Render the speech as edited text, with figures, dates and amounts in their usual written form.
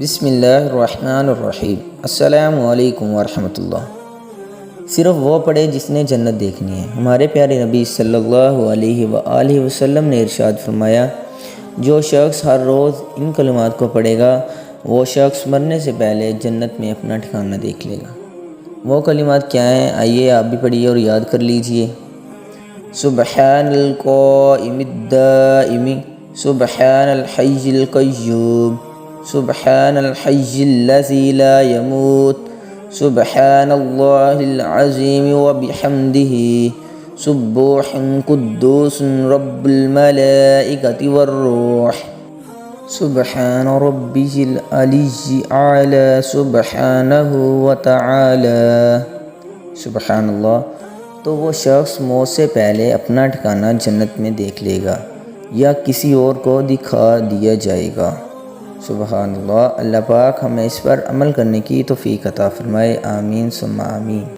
بسم اللہ الرحمن الرحیم۔ السلام علیکم ورحمۃ اللہ۔ صرف وہ پڑھے جس نے جنت دیکھنی ہے۔ ہمارے پیارے نبی صلی اللہ علیہ وآلہ وسلم نے ارشاد فرمایا، جو شخص ہر روز ان کلمات کو پڑھے گا وہ شخص مرنے سے پہلے جنت میں اپنا ٹھکانہ دیکھ لے گا۔ وہ کلمات کیا ہیں؟ آئیے آپ بھی پڑھیے اور یاد کر لیجئے۔ سبحان القائم الدائم، سبحان الحی القیوم، سبحان الحی الذی لا يموت، سبحان اللہ العظیم وبحمدہ، سبوح قدوس رب الملائکۃ والروح، سبحان ربی العلی اعلی سبحانہ وتعالی۔ سبحان اللہ۔ تو وہ شخص موت سے پہلے اپنا ٹھکانہ جنت میں دیکھ لے گا یا کسی اور کو دکھا دیا جائے گا۔ سبحان اللہ۔ اللہ پاک ہمیں اس پر عمل کرنے کی توفیق عطا فرمائے۔ آمین ثم آمین۔